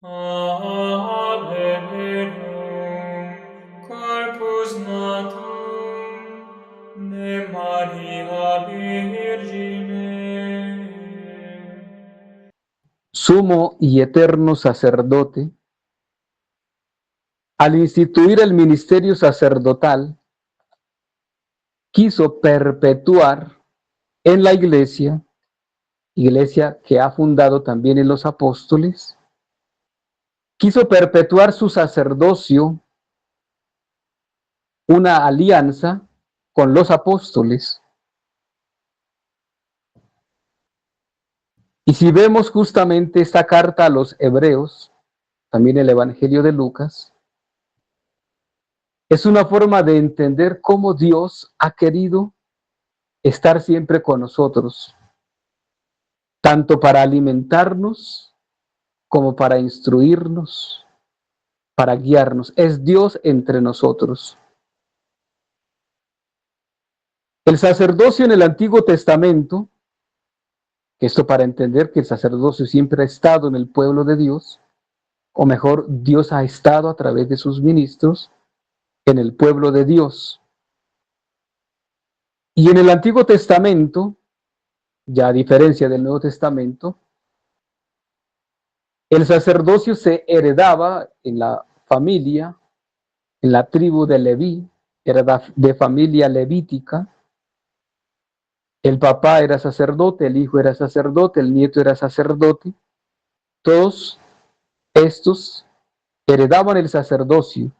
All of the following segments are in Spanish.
Ave verum, corpus natum, de Maria Virgine. Sumo y eterno sacerdote, al instituir el ministerio sacerdotal, quiso perpetuar en la iglesia que ha fundado también en los apóstoles, quiso perpetuar su sacerdocio, una alianza con los apóstoles. Y si vemos justamente esta carta a los hebreos, también el Evangelio de Lucas, es una forma de entender cómo Dios ha querido estar siempre con nosotros, tanto para alimentarnos como para instruirnos, para guiarnos. Es Dios entre nosotros. El sacerdocio en el Antiguo Testamento, esto para entender que el sacerdocio siempre ha estado en el pueblo de Dios, o mejor, Dios ha estado a través de sus ministros en el pueblo de Dios. Y en el Antiguo Testamento, ya a diferencia del Nuevo Testamento, el sacerdocio se heredaba en la familia, en la tribu de Leví, era de familia levítica. El papá era sacerdote, el hijo era sacerdote, el nieto era sacerdote. Todos estos heredaban el sacerdocio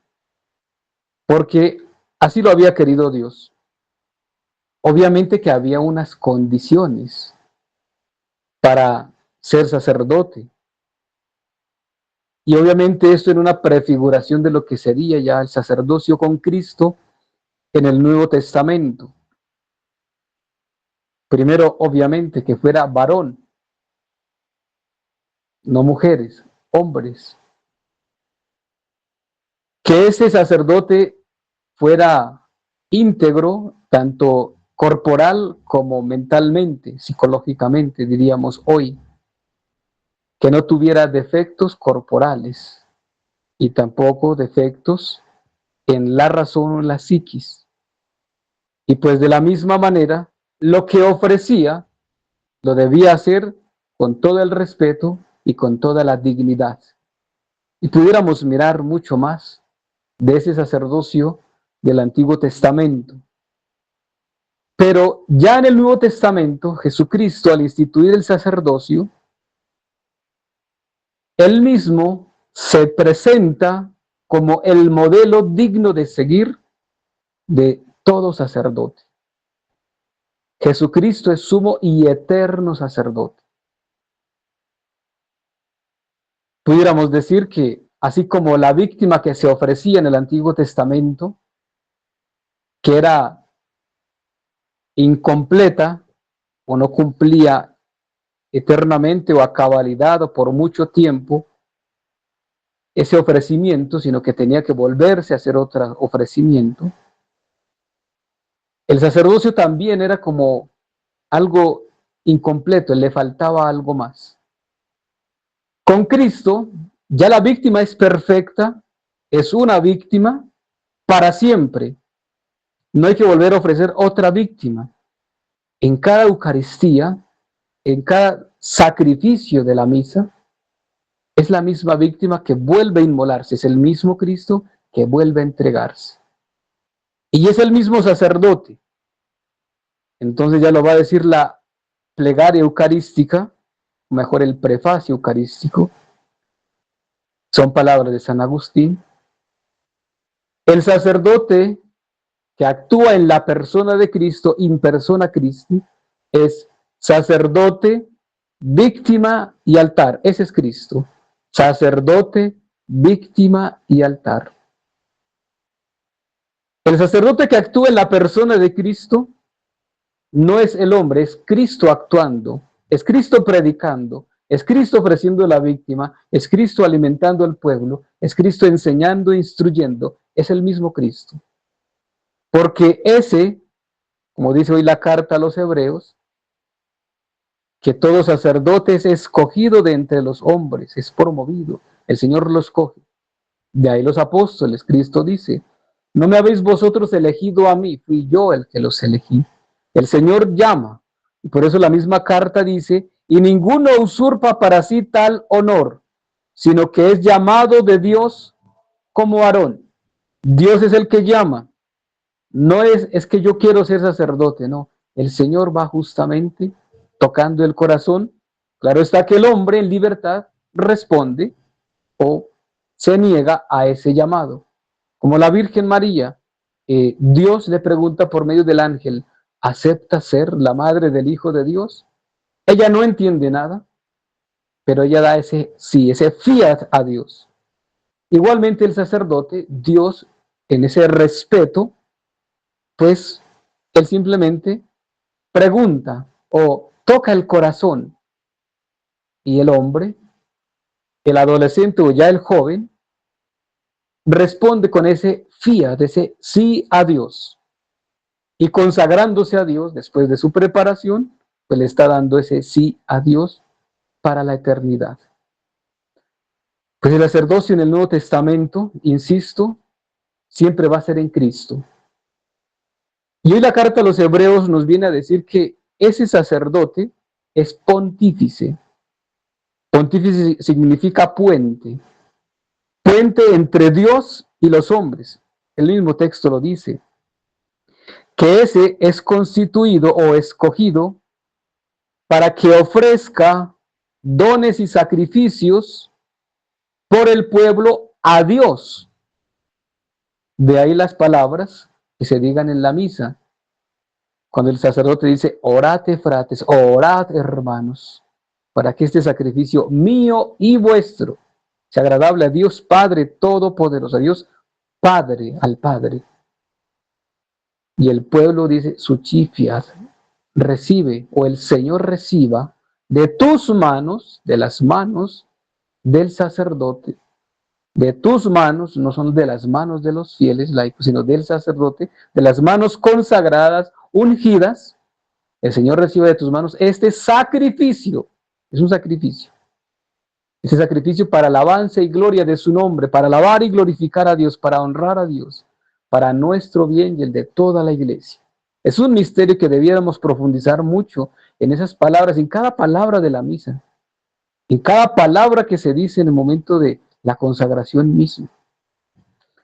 porque así lo había querido Dios. Obviamente que había unas condiciones para ser sacerdote. Y obviamente esto era una prefiguración de lo que sería ya el sacerdocio con Cristo en el Nuevo Testamento. Primero, obviamente, que fuera varón, no mujeres, hombres. Que ese sacerdote fuera íntegro, tanto corporal como mentalmente, psicológicamente, diríamos hoy. Que no tuviera defectos corporales y tampoco defectos en la razón o en la psiquis. Y pues de la misma manera, lo que ofrecía lo debía hacer con todo el respeto y con toda la dignidad. Y pudiéramos mirar mucho más de ese sacerdocio del Antiguo Testamento. Pero ya en el Nuevo Testamento, Jesucristo, al instituir el sacerdocio, él mismo se presenta como el modelo digno de seguir de todo sacerdote. Jesucristo es sumo y eterno sacerdote. Pudiéramos decir que así como la víctima que se ofrecía en el Antiguo Testamento, que era incompleta o no cumplía eternamente o a cabalidad o por mucho tiempo ese ofrecimiento, sino que tenía que volverse a hacer otro ofrecimiento. El sacerdocio también era como algo incompleto, le faltaba algo más. Con Cristo, ya la víctima es perfecta, es una víctima para siempre. No hay que volver a ofrecer otra víctima. En cada Eucaristía, en cada sacrificio de la misa, es la misma víctima que vuelve a inmolarse, es el mismo Cristo que vuelve a entregarse. Y es el mismo sacerdote. Entonces ya lo va a decir la plegaria eucarística, mejor el prefacio eucarístico, son palabras de San Agustín. El sacerdote que actúa en la persona de Cristo, in persona Christi, es sacerdote, víctima y altar. Ese es Cristo. Sacerdote, víctima y altar. El sacerdote que actúa en la persona de Cristo no es el hombre, es Cristo actuando, es Cristo predicando, es Cristo ofreciendo la víctima, es Cristo alimentando al pueblo, es Cristo enseñando, instruyendo, es el mismo Cristo. Porque ese, como dice hoy la carta a los hebreos, que todo sacerdote es escogido de entre los hombres, es promovido. el Señor los coge. De ahí los apóstoles, Cristo dice, no me habéis vosotros elegido a mí, fui yo el que los elegí. El Señor llama, y por eso la misma carta dice, y ninguno usurpa para sí tal honor, sino que es llamado de Dios como Aarón. Dios es el que llama. No es que yo quiero ser sacerdote, no. El Señor va justamente tocando el corazón. Claro está que el hombre en libertad responde o se niega a ese llamado. Como la Virgen María, Dios le pregunta por medio del ángel, ¿acepta ser la madre del Hijo de Dios? Ella no entiende nada, pero ella da ese sí, ese fiat a Dios. Igualmente el sacerdote, Dios, en ese respeto, pues él simplemente pregunta o toca el corazón y el hombre, el adolescente o ya el joven, responde con ese fiat, ese sí a Dios. Y consagrándose a Dios después de su preparación, pues le está dando ese sí a Dios para la eternidad. Pues el sacerdocio en el Nuevo Testamento, insisto, siempre va a ser en Cristo. Y hoy la carta a los Hebreos nos viene a decir que ese sacerdote es pontífice. Pontífice significa puente. Puente entre Dios y los hombres. El mismo texto lo dice. Que ese es constituido o escogido para que ofrezca dones y sacrificios por el pueblo a Dios. De ahí las palabras que se digan en la misa. Cuando el sacerdote dice, orate frates, orad hermanos, para que este sacrificio mío y vuestro sea agradable a Dios Padre Todopoderoso, a Dios Padre, al Padre. Y el pueblo dice, suchifiat, recibe, o el Señor reciba de tus manos, de las manos del sacerdote, de tus manos, no son de las manos de los fieles laicos, sino del sacerdote, de las manos consagradas, ungidas, el Señor recibe de tus manos este sacrificio, es un sacrificio, ese sacrificio para alabanza y gloria de su nombre, para alabar y glorificar a Dios, para honrar a Dios, para nuestro bien y el de toda la iglesia. Es un misterio que debiéramos profundizar mucho en esas palabras, en cada palabra de la misa, en cada palabra que se dice en el momento de la consagración misma.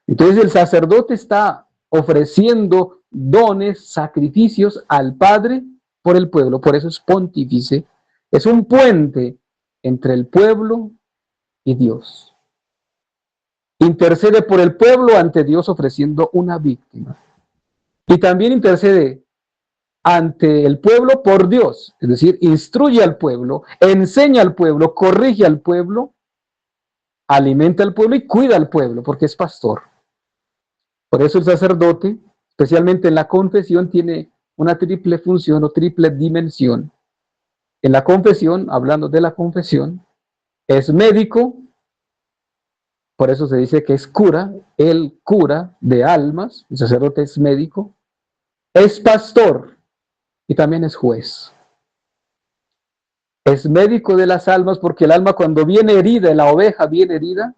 Entonces el sacerdote está ofreciendo dones, sacrificios al Padre por el pueblo, por eso es pontífice, es un puente entre el pueblo y Dios. Intercede por el pueblo ante Dios ofreciendo una víctima. Y también intercede ante el pueblo por Dios, es decir, instruye al pueblo, enseña al pueblo, corrige al pueblo, alimenta al pueblo y cuida al pueblo, porque es pastor. Por eso el sacerdote, especialmente en la confesión, tiene una triple función o triple dimensión. En la confesión, hablando de la confesión, es médico, por eso se dice que es cura, el cura de almas, el sacerdote es médico, es pastor y también es juez. Es médico de las almas porque el alma cuando viene herida, la oveja viene herida,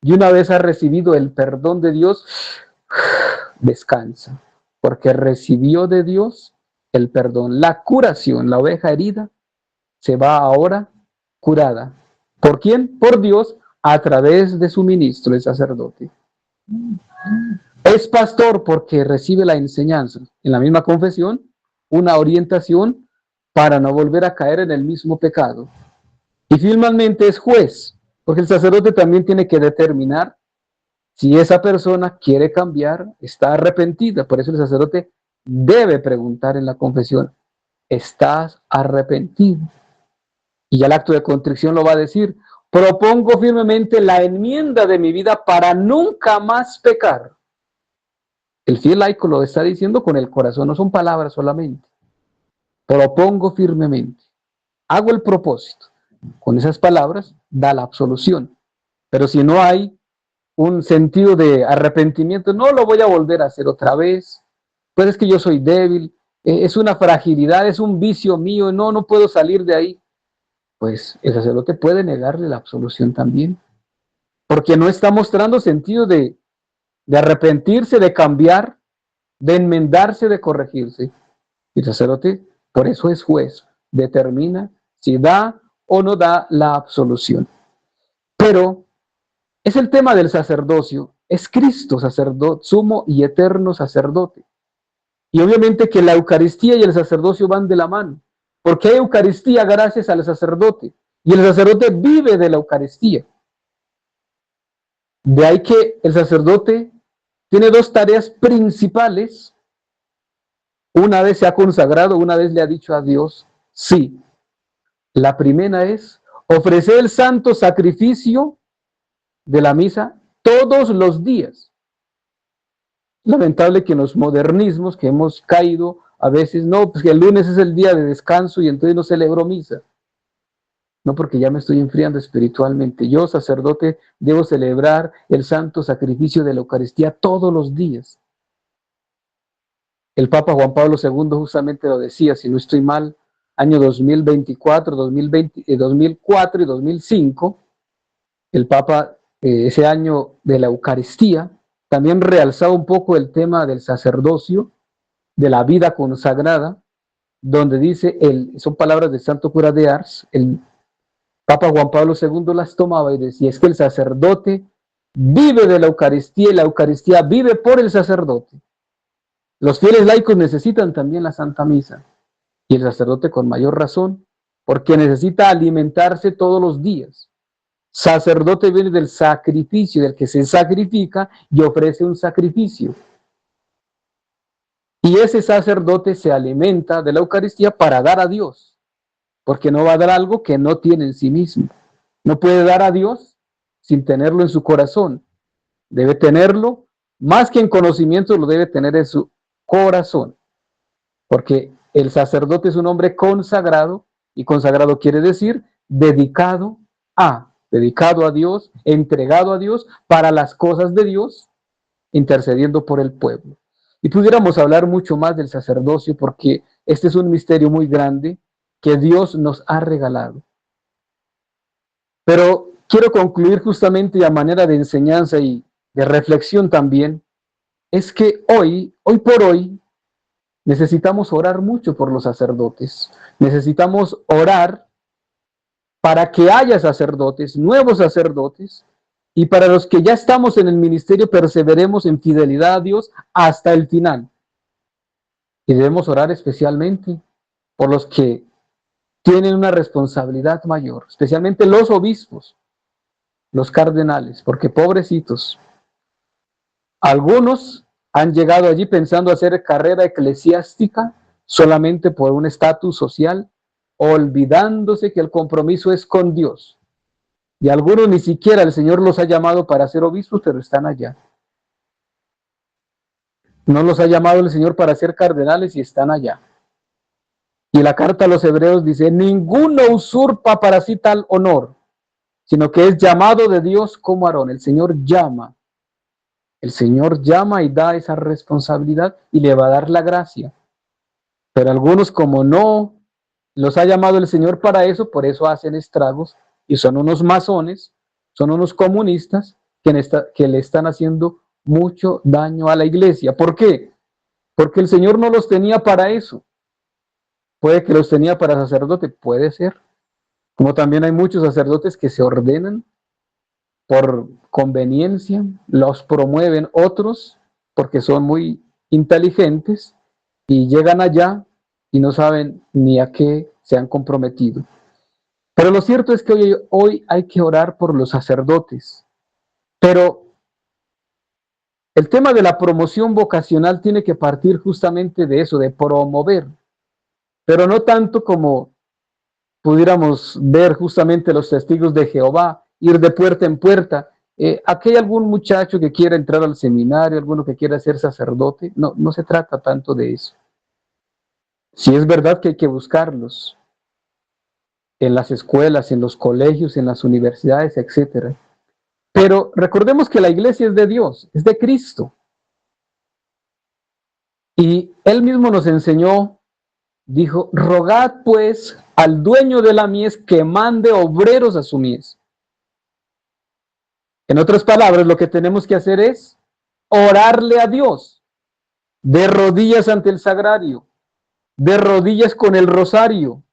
y una vez ha recibido el perdón de Dios, descansa, porque recibió de Dios el perdón, la curación, la oveja herida se va ahora curada. ¿Por quién? Por Dios, a través de su ministro, el sacerdote. Es pastor porque recibe la enseñanza, en la misma confesión, una orientación para no volver a caer en el mismo pecado. Y finalmente es juez, porque el sacerdote también tiene que determinar si esa persona quiere cambiar, está arrepentida. Por eso el sacerdote debe preguntar en la confesión, ¿estás arrepentido? Y ya el acto de contrición lo va a decir, propongo firmemente la enmienda de mi vida para nunca más pecar. El fiel laico lo está diciendo con el corazón, no son palabras solamente. Propongo firmemente, hago el propósito. Con esas palabras da la absolución. Pero si no hay un sentido de arrepentimiento, no lo voy a volver a hacer otra vez, pues es que yo soy débil, es una fragilidad, es un vicio mío, no puedo salir de ahí. Pues el sacerdote puede negarle la absolución también. porque no está mostrando sentido de arrepentirse, de cambiar, de enmendarse, de corregirse. Y el sacerdote, por eso es juez, determina si da o no da la absolución. Pero es el tema del sacerdocio, es Cristo, sacerdote, sumo y eterno sacerdote. Y obviamente que la Eucaristía y el sacerdocio van de la mano, porque hay Eucaristía gracias al sacerdote, y el sacerdote vive de la Eucaristía. De ahí que el sacerdote tiene dos tareas principales. Una vez se ha consagrado, una vez le ha dicho a Dios, sí. La primera es ofrecer el santo sacrificio de la misa todos los días. Lamentable que en los modernismos que hemos caído, a veces no, pues que el lunes es el día de descanso y entonces no celebro misa. No, porque ya me estoy enfriando espiritualmente. Yo, sacerdote, debo celebrar el santo sacrificio de la Eucaristía todos los días. El Papa Juan Pablo II justamente lo decía, si no estoy mal, año 2024, 2004 y 2005, el Papa, ese año de la Eucaristía, también realzaba un poco el tema del sacerdocio, de la vida consagrada, donde dice, son palabras del santo cura de Ars, el Papa Juan Pablo II las tomaba y decía, es que el sacerdote vive de la Eucaristía y la Eucaristía vive por el sacerdote. Los fieles laicos necesitan también la Santa Misa y el sacerdote con mayor razón, porque necesita alimentarse todos los días. Sacerdote viene del sacrificio, del que se sacrifica y ofrece un sacrificio. Y ese sacerdote se alimenta de la Eucaristía para dar a Dios, porque no va a dar algo que no tiene en sí mismo. No puede dar a Dios sin tenerlo en su corazón. Debe tenerlo, más que en conocimiento, lo debe tener en su corazón, porque el sacerdote es un hombre consagrado, y consagrado quiere decir dedicado a Dios, entregado a Dios para las cosas de Dios, intercediendo por el pueblo. Y pudiéramos hablar mucho más del sacerdocio, porque este es un misterio muy grande que Dios nos ha regalado. Pero quiero concluir justamente a manera de enseñanza y de reflexión también, es que hoy por hoy, necesitamos orar mucho por los sacerdotes. Necesitamos orar para que haya sacerdotes, nuevos sacerdotes, y para los que ya estamos en el ministerio, perseveremos en fidelidad a Dios hasta el final. Y debemos orar especialmente por los que tienen una responsabilidad mayor, especialmente los obispos, los cardenales, porque pobrecitos, algunos han llegado allí pensando hacer carrera eclesiástica solamente por un estatus social, olvidándose que el compromiso es con Dios. Y algunos ni siquiera el Señor los ha llamado para ser obispos, pero están allá. No los ha llamado el Señor para ser cardenales y están allá. Y la carta a los hebreos dice, ninguno usurpa para sí tal honor, sino que es llamado de Dios como Aarón. El Señor llama. El Señor llama y da esa responsabilidad y le va a dar la gracia. Pero algunos, como no los ha llamado el Señor para eso, por eso hacen estragos y son unos masones, son unos comunistas que le están haciendo mucho daño a la iglesia. ¿Por qué? Porque el Señor no los tenía para eso. Puede que los tenía para sacerdote, puede ser. Como también hay muchos sacerdotes que se ordenan por conveniencia, los promueven otros porque son muy inteligentes y llegan allá y no saben ni a qué se han comprometido. Pero lo cierto es que hoy hay que orar por los sacerdotes. Pero el tema de la promoción vocacional tiene que partir justamente de eso, de promover. Pero no tanto como pudiéramos ver justamente los testigos de Jehová, ir de puerta en puerta. Aquí hay algún muchacho que quiera entrar al seminario, alguno que quiera ser sacerdote. No, no se trata tanto de eso. Sí es verdad que hay que buscarlos en las escuelas, en los colegios, en las universidades, etc. Pero recordemos que la iglesia es de Dios, es de Cristo. Y Él mismo nos enseñó, dijo, rogad pues al dueño de la mies que mande obreros a su mies. En otras palabras, lo que tenemos que hacer es orarle a Dios, de rodillas ante el sagrario, de rodillas con el rosario,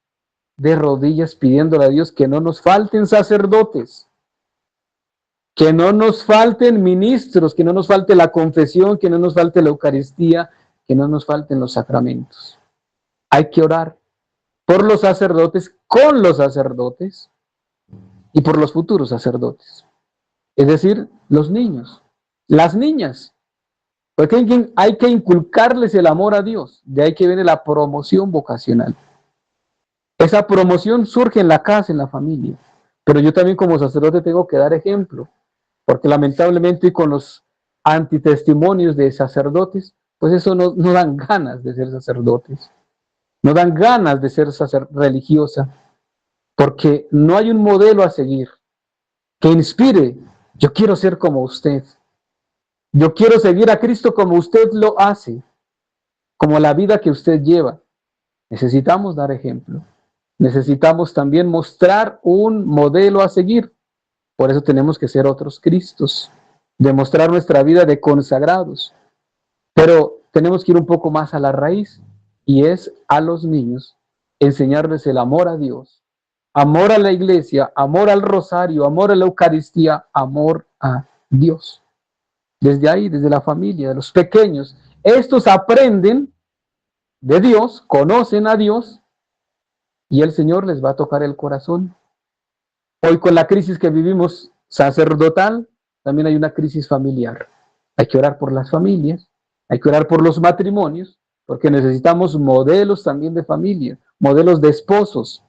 de rodillas pidiéndole a Dios que no nos falten sacerdotes, que no nos falten ministros, que no nos falte la confesión, que no nos falte la Eucaristía, que no nos falten los sacramentos. Hay que orar por los sacerdotes, con los sacerdotes y por los futuros sacerdotes. Es decir, los niños, las niñas. Porque hay que inculcarles el amor a Dios. De ahí que viene la promoción vocacional. Esa promoción surge en la casa, en la familia. Pero yo también como sacerdote tengo que dar ejemplo. Porque lamentablemente con los antitestimonios de sacerdotes, pues eso no dan ganas de ser sacerdotes. No dan ganas de ser religiosa. Porque no hay un modelo a seguir que inspire. Yo quiero ser como usted. Yo quiero seguir a Cristo como usted lo hace, como la vida que usted lleva. Necesitamos dar ejemplo. Necesitamos también mostrar un modelo a seguir. Por eso tenemos que ser otros Cristos, demostrar nuestra vida de consagrados. Pero tenemos que ir un poco más a la raíz y es a los niños enseñarles el amor a Dios, amor a la iglesia, amor al rosario, amor a la Eucaristía, amor a Dios. Desde ahí, desde la familia, de los pequeños. Estos aprenden de Dios, conocen a Dios y el Señor les va a tocar el corazón. Hoy con la crisis que vivimos sacerdotal, también hay una crisis familiar. Hay que orar por las familias, hay que orar por los matrimonios, porque necesitamos modelos también de familia, modelos de esposos,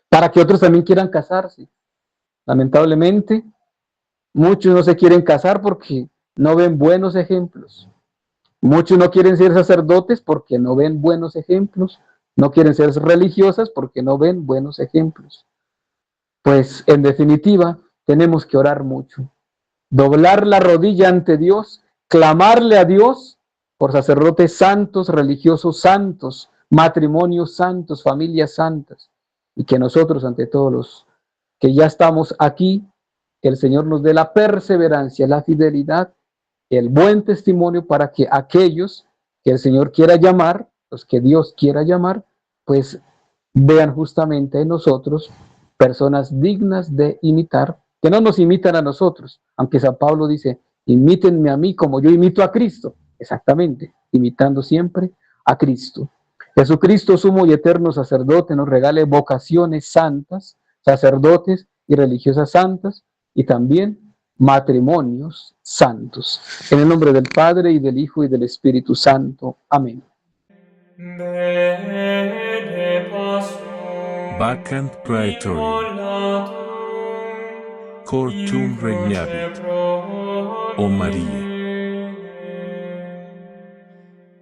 para que otros también quieran casarse. Lamentablemente, muchos no se quieren casar porque no ven buenos ejemplos. Muchos no quieren ser sacerdotes porque no ven buenos ejemplos. No quieren ser religiosas porque no ven buenos ejemplos. Pues en definitiva, tenemos que orar mucho. Doblar la rodilla ante Dios, clamarle a Dios por sacerdotes santos, religiosos santos, matrimonios santos, familias santas. Y que nosotros, ante todos los que ya estamos aquí, el Señor nos dé la perseverancia, la fidelidad, el buen testimonio para que aquellos que el Señor quiera llamar, los que Dios quiera llamar, pues vean justamente en nosotros personas dignas de imitar, que no nos imitan a nosotros, aunque San Pablo dice, imítenme a mí como yo imito a Cristo, exactamente, imitando siempre a Cristo. Jesucristo, sumo y eterno sacerdote, nos regale vocaciones santas, sacerdotes y religiosas santas, y también matrimonios santos. En el nombre del Padre, y del Hijo, y del Espíritu Santo. Amén. Vacant Praetorium, Cor tuum regnavit, O Maria.